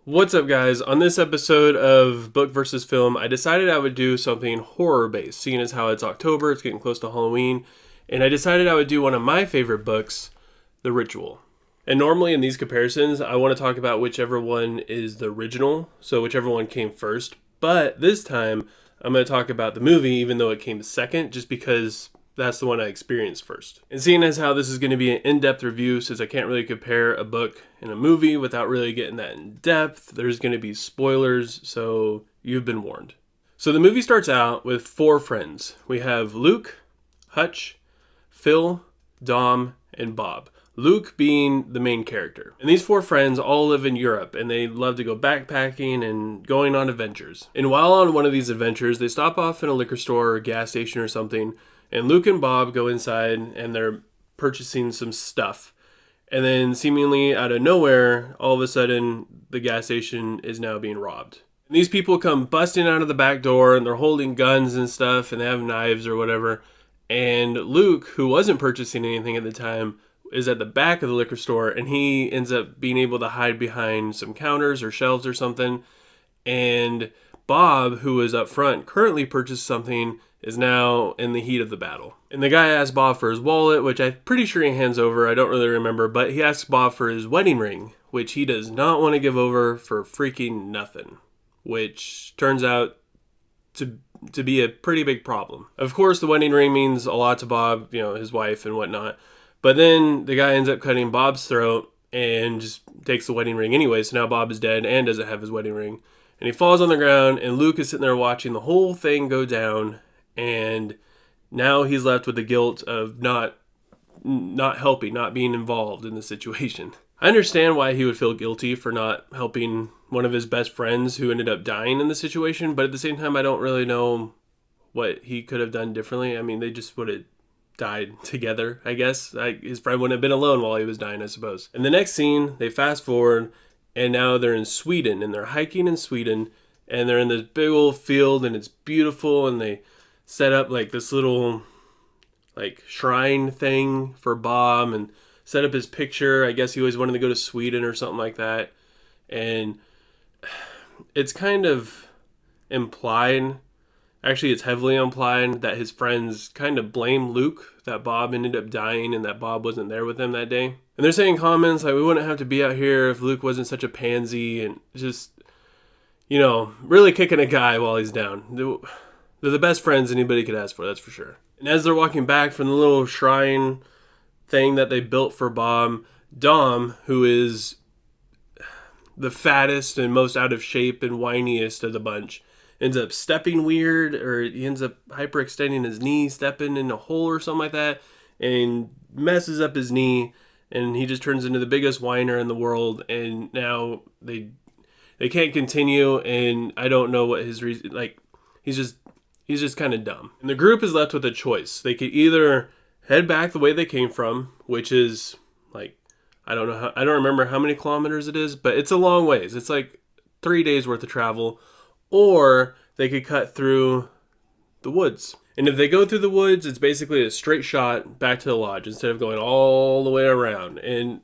What's up, guys? On this episode of Book versus Film, I decided I would do something horror-based, seeing as how it's October, it's getting close to Halloween, and I decided I would do one of my favorite books, The Ritual. And normally in these comparisons, I want to talk about whichever one is the original, so whichever one came first, but this time, I'm going to talk about the movie, even though it came second, just because that's the one I experienced first. And seeing as how this is going to be an in-depth review, since I can't really compare a book and a movie without really getting that in depth, there's going to be spoilers, so you've been warned. So the movie starts out with four friends. We have Luke, Hutch, Phil, Dom, and Bob. Luke being the main character. And these four friends all live in Europe, and they love to go backpacking and going on adventures. And while on one of these adventures, they stop off in a liquor store or gas station or something, and Luke and Bob go inside and they're purchasing some stuff. And then seemingly out of nowhere, all of a sudden, the gas station is now being robbed. And these people come busting out of the back door and they're holding guns and stuff and they have knives or whatever. And Luke, who wasn't purchasing anything at the time, is at the back of the liquor store and he ends up being able to hide behind some counters or shelves or something. And Bob, who is up front, currently purchased something, is now in the heat of the battle. And the guy asks Bob for his wallet, which I'm pretty sure he hands over. I don't really remember, but he asks Bob for his wedding ring, which he does not want to give over for freaking nothing, which turns out to be a pretty big problem. Of course, the wedding ring means a lot to Bob, his wife and whatnot. But then the guy ends up cutting Bob's throat and just takes the wedding ring anyway. So now Bob is dead and doesn't have his wedding ring. And he falls on the ground and Luke is sitting there watching the whole thing go down. And now he's left with the guilt of not helping, not being involved in the situation. I understand why he would feel guilty for not helping one of his best friends who ended up dying in the situation. But at the same time, I don't really know what he could have done differently. I mean, they just would have died together, I guess. His friend wouldn't have been alone while he was dying, I suppose. In the next scene, they fast forward, and now they're in Sweden, and they're hiking in Sweden, and they're in this big old field, and it's beautiful, and they set up like this little shrine thing for Bob, and set up his picture. I guess he always wanted to go to Sweden or something like that. And it's kind of implied, actually, it's heavily implied that his friends kind of blame Luke that Bob ended up dying and that Bob wasn't there with them that day. And they're saying comments like, we wouldn't have to be out here if Luke wasn't such a pansy, and just, really kicking a guy while he's down. They're the best friends anybody could ask for, that's for sure. And as they're walking back from the little shrine thing that they built for Bob, Dom, who is the fattest and most out of shape and whiniest of the bunch, ends up stepping weird, or he ends up hyperextending his knee, stepping in a hole or something like that, and messes up his knee, and he just turns into the biggest whiner in the world, and now they can't continue, and I don't know what his reason, he's just kind of dumb. And the group is left with a choice. They could either head back the way they came from, which is I don't remember how many kilometers it is, but it's a long ways. It's 3 days worth of travel. Or they could cut through the woods. And if they go through the woods, it's basically a straight shot back to the lodge instead of going all the way around. And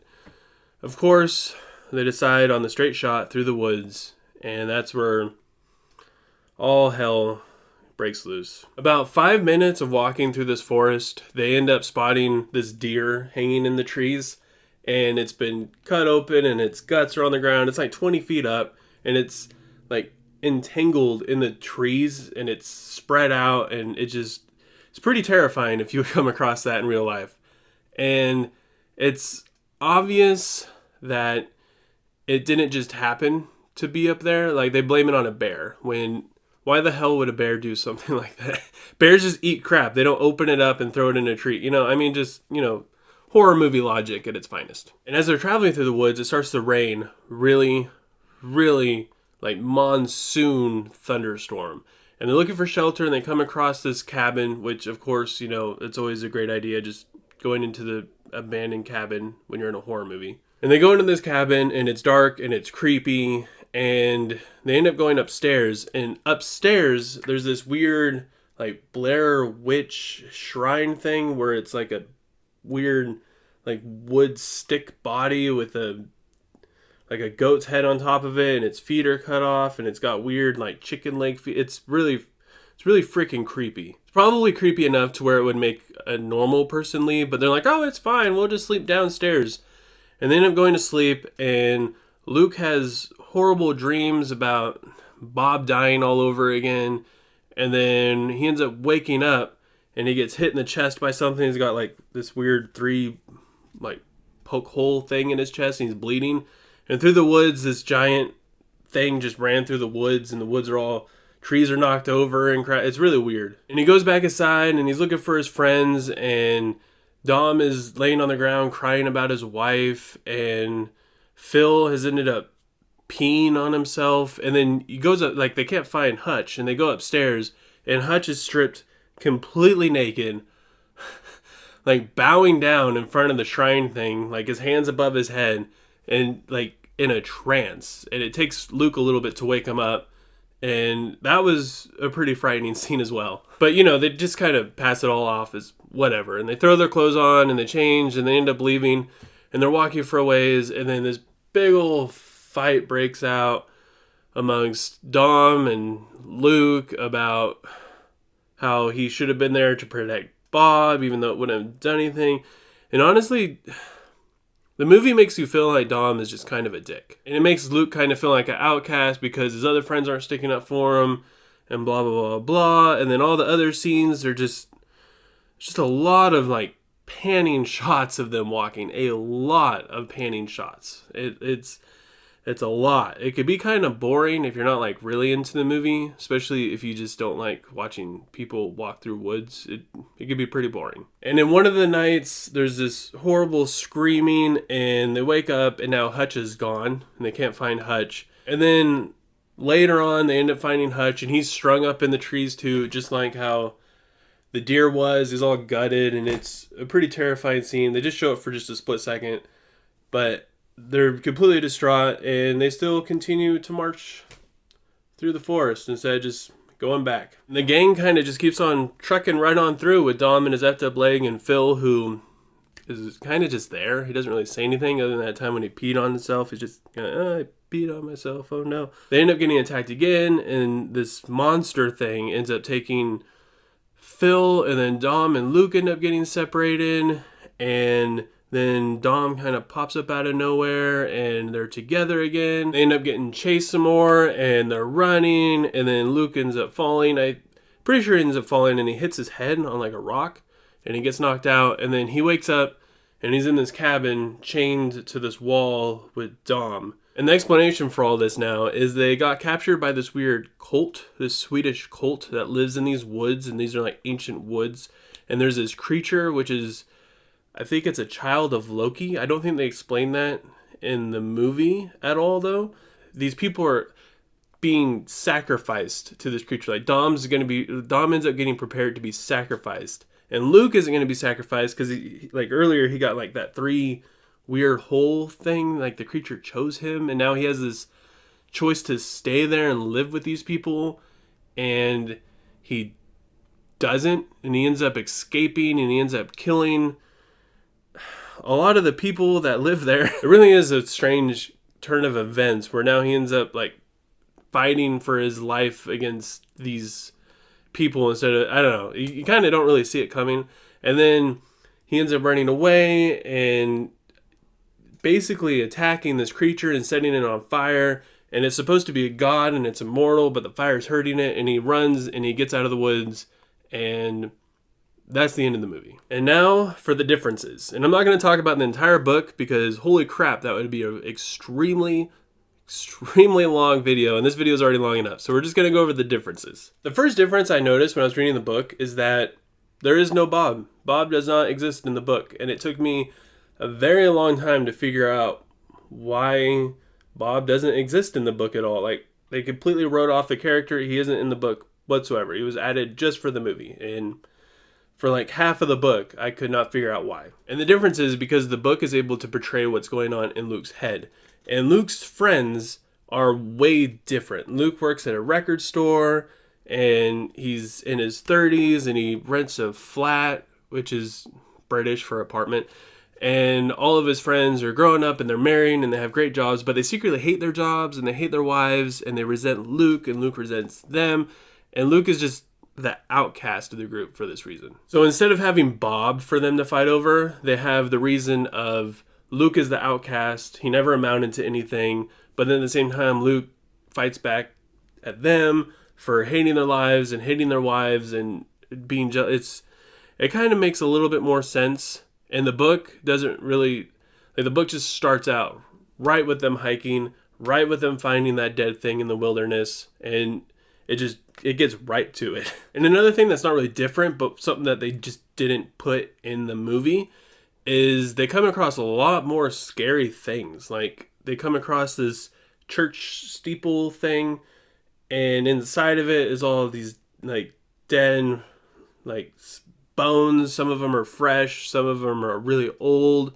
of course, they decide on the straight shot through the woods, and that's where all hell breaks loose. About 5 minutes of walking through this forest, they end up spotting this deer hanging in the trees, and it's been cut open and its guts are on the ground. It's 20 feet up, and it's entangled in the trees, and it's spread out, and it's pretty terrifying if you come across that in real life. And it's obvious that it didn't just happen to be up there. They blame it on a bear, when why the hell would a bear do something like that? Bears just eat crap. They don't open it up and throw it in a tree. Horror movie logic at its finest. And as they're traveling through the woods, it starts to rain really, really monsoon thunderstorm. And they're looking for shelter, and they come across this cabin, which of course, it's always a great idea just going into the abandoned cabin when you're in a horror movie. And they go into this cabin, and it's dark and it's creepy, and they end up going upstairs. And upstairs, there's this weird Blair Witch shrine thing where it's a weird wood stick body with a like a goat's head on top of it, and its feet are cut off, and it's got weird like chicken leg feet. It's really freaking creepy. It's probably creepy enough to where it would make a normal person leave, but they're like, oh, it's fine, we'll just sleep downstairs. And they end up going to sleep, and Luke has horrible dreams about Bob dying all over again, and then he ends up waking up, and he gets hit in the chest by something. He's got like this weird 3 like poke hole thing in his chest, and he's bleeding. And through the woods, this giant thing just ran through the woods, and the woods are all, trees are knocked over, and it's really weird. And he goes back inside, and he's looking for his friends, and Dom is laying on the ground crying about his wife, and Phil has ended up peeing on himself. And then he goes up, like they can't find Hutch, and they go upstairs, and Hutch is stripped completely naked, like bowing down in front of the shrine thing, like his hands above his head, and like in a trance. And it takes Luke a little bit to wake him up, and that was a pretty frightening scene as well. But you know, they just kind of pass it all off as whatever, and they throw their clothes on and they change, and they end up leaving, and they're walking for a ways, and then this big old fight breaks out amongst Dom and Luke about how he should have been there to protect Bob, even though it wouldn't have done anything. And honestly, the movie makes you feel like Dom is just kind of a dick. And it makes Luke kind of feel like an outcast because his other friends aren't sticking up for him, and blah, blah, blah, blah. And then all the other scenes are just a lot of like panning shots of them walking. A lot of panning shots. It's a lot. It could be kind of boring if you're not like really into the movie, especially if you just don't like watching people walk through woods. It could be pretty boring. And in one of the nights, there's this horrible screaming, and they wake up, and now Hutch is gone, and they can't find Hutch. And then later on, they end up finding Hutch, and he's strung up in the trees too, just like how the deer was. He's all gutted, and it's a pretty terrifying scene. They just show it for just a split second, but they're completely distraught, and they still continue to march through the forest instead of just going back. And the gang kind of just keeps on trucking right on through with Dom and his effed up leg, and Phil, who is kind of just there. He doesn't really say anything other than that time when he peed on himself. He's just kind of, I peed on myself, oh no. They end up getting attacked again, and this monster thing ends up taking Phil, and then Dom and Luke end up getting separated, and then Dom kind of pops up out of nowhere, and they're together again. They end up getting chased some more, and they're running, and then Luke ends up falling. I'm pretty sure he ends up falling, and he hits his head on like a rock, and he gets knocked out, and then he wakes up, and he's in this cabin chained to this wall with Dom. And the explanation for all this now is they got captured by this weird cult, this Swedish cult that lives in these woods, and these are like ancient woods. And there's this creature, which is, I think it's a child of Loki. I don't think they explain that in the movie at all, though. These people are being sacrificed to this creature. Like Dom ends up getting prepared to be sacrificed, and Luke isn't going to be sacrificed because like earlier he got like that 3 weird hole thing. Like the creature chose him, and now he has this choice to stay there and live with these people, and he doesn't, and he ends up escaping, and he ends up killing a lot of the people that live there. It really is a strange turn of events where now he ends up like fighting for his life against these people instead of, I don't know, you kind of don't really see it coming. And then he ends up running away and basically attacking this creature and setting it on fire. And it's supposed to be a god and it's immortal, but the fire's hurting it, and he runs and he gets out of the woods, and that's the end of the movie. And now for the differences. And I'm not going to talk about the entire book because holy crap, that would be an extremely long video, and this video is already long enough. So we're just going to go over the differences. The first difference I noticed when I was reading the book is that there is no Bob. Bob does not exist in the book, and it took me a very long time to figure out why Bob doesn't exist in the book at all. Like, they completely wrote off the character. He isn't in the book whatsoever. He was added just for the movie, and for like half of the book, I could not figure out why. And the difference is because the book is able to portray what's going on in Luke's head. And Luke's friends are way different. Luke works at a record store, and he's in his 30s, and he rents a flat, which is British for apartment. and all of his friends are growing up and they're marrying and they have great jobs, but they secretly hate their jobs and they hate their wives and they resent Luke and Luke resents them. And Luke is just the outcast of the group for this reason. So instead of having Bob for them to fight over, they have the reason of Luke is the outcast. He never amounted to anything. But then at the same time, Luke fights back at them for hating their lives and hating their wives and being jealous. It kind of makes a little bit more sense. And the book doesn't really, like, the book just starts out right with them hiking, right with them finding that dead thing in the wilderness, and it gets right to it. And another thing that's not really different, but something that they just didn't put in the movie, is they come across a lot more scary things. Like, they come across this church steeple thing, and inside of it is all of these, like, dead, like, bones. Some of them are fresh, some of them are really old.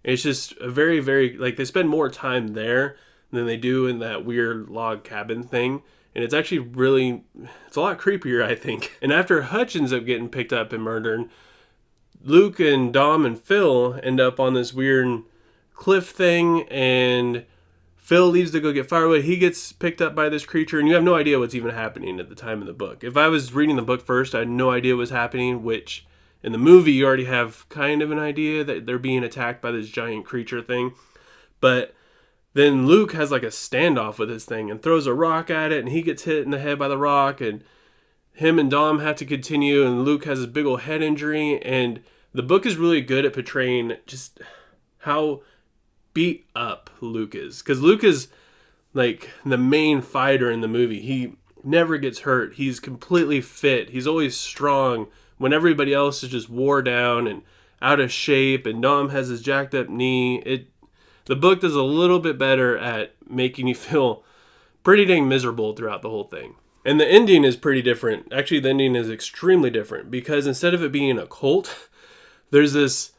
It's just a very, very, like, they spend more time there than they do in that weird log cabin thing. And it's actually really, it's a lot creepier, I think. And after Hutch ends up getting picked up and murdered, Luke and Dom and Phil end up on this weird cliff thing, and Phil leaves to go get firewood. He gets picked up by this creature, and you have no idea what's even happening at the time in the book. If I was reading the book first, I had no idea what was happening, which in the movie you already have kind of an idea that they're being attacked by this giant creature thing. But then Luke has like a standoff with this thing and throws a rock at it, and he gets hit in the head by the rock, and him and Dom have to continue, and Luke has this big old head injury. And the book is really good at portraying just how beat up Luke is, because Luke is like the main fighter in the movie. He never gets hurt. He's completely fit. He's always strong when everybody else is just wore down and out of shape, and Dom has his jacked up knee. The book does a little bit better at making you feel pretty dang miserable throughout the whole thing. And the ending is pretty different. Actually, the ending is extremely different, because instead of it being a cult, there's this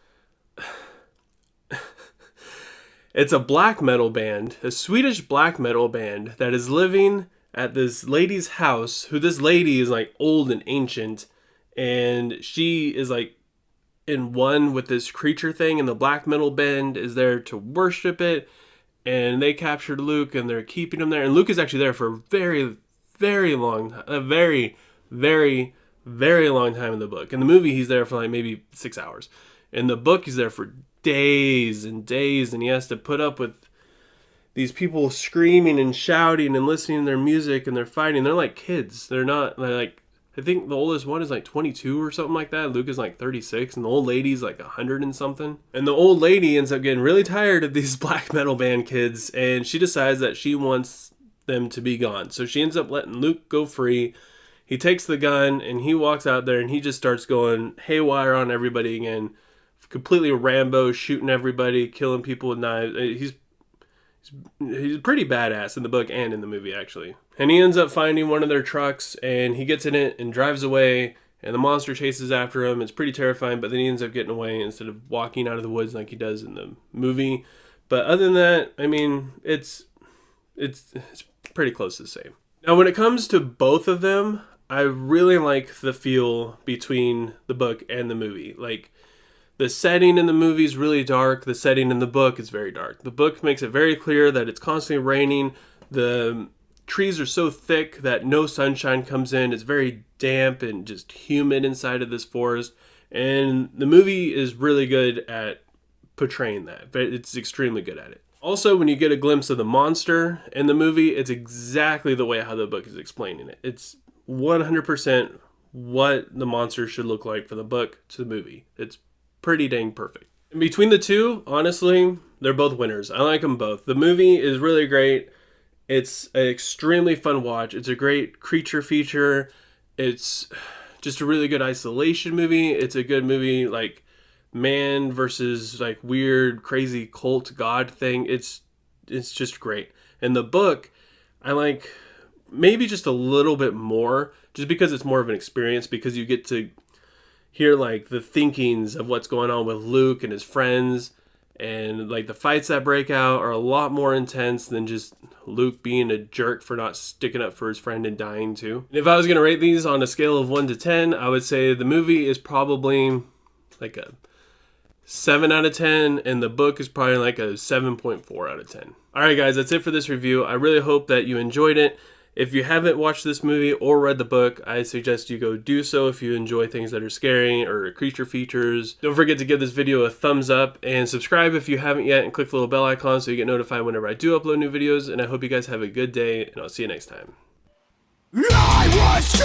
it's a black metal band, a Swedish black metal band that is living at this lady's house, who this lady is like old and ancient, and she is like in one with this creature thing, and the black metal band is there to worship it, and they captured Luke and they're keeping him there. And Luke is actually there for a very, very long, a very, very, very long time in the book. In the movie, he's there for like maybe 6 hours. In the book, he's there for days and days, and he has to put up with these people screaming and shouting and listening to their music, and they're fighting. They're like kids. They're like, I think the oldest one is like 22 or something like that. Luke is like 36, and the old lady's like 100 and something. And the old lady ends up getting really tired of these black metal band kids, and she decides that she wants them to be gone. So she ends up letting Luke go free. He takes the gun, and he walks out there, and he just starts going haywire on everybody again. Completely Rambo, shooting everybody, killing people with knives. He's pretty badass in the book and in the movie, actually. And he ends up finding one of their trucks, and he gets in it and drives away, and the monster chases after him. It's pretty terrifying, but then he ends up getting away instead of walking out of the woods like he does in the movie. But other than that, I mean, it's pretty close to the same. Now, when it comes to both of them, I really like the feel between the book and the movie. Like, the setting in the movie is really dark. The setting in the book is very dark. The book makes it very clear that it's constantly raining. The trees are so thick that no sunshine comes in. It's very damp and just humid inside of this forest. And the movie is really good at portraying that. It's extremely good at it. Also, when you get a glimpse of the monster in the movie, it's exactly the way how the book is explaining it. It's 100% what the monster should look like from the book to the movie. It's pretty dang perfect. And between the two, honestly, they're both winners. I like them both. The movie is really great. It's an extremely fun watch. It's a great creature feature. It's just a really good isolation movie. It's a good movie, like man versus like weird, crazy cult god thing. It's just great. And the book, I like maybe just a little bit more, just because it's more of an experience, because you get to hear like the thinkings of what's going on with Luke and his friends, and like the fights that break out are a lot more intense than just Luke being a jerk for not sticking up for his friend and dying too. And if I was going to rate these on a scale of 1 to 10, I would say the movie is probably like a 7 out of 10, and the book is probably like a 7.4 out of 10. Alright guys, that's it for this review. I really hope that you enjoyed it. If you haven't watched this movie or read the book, I suggest you go do so if you enjoy things that are scary or creature features. Don't forget to give this video a thumbs up and subscribe if you haven't yet, and click the little bell icon so you get notified whenever I do upload new videos. And I hope you guys have a good day, and I'll see you next time. I was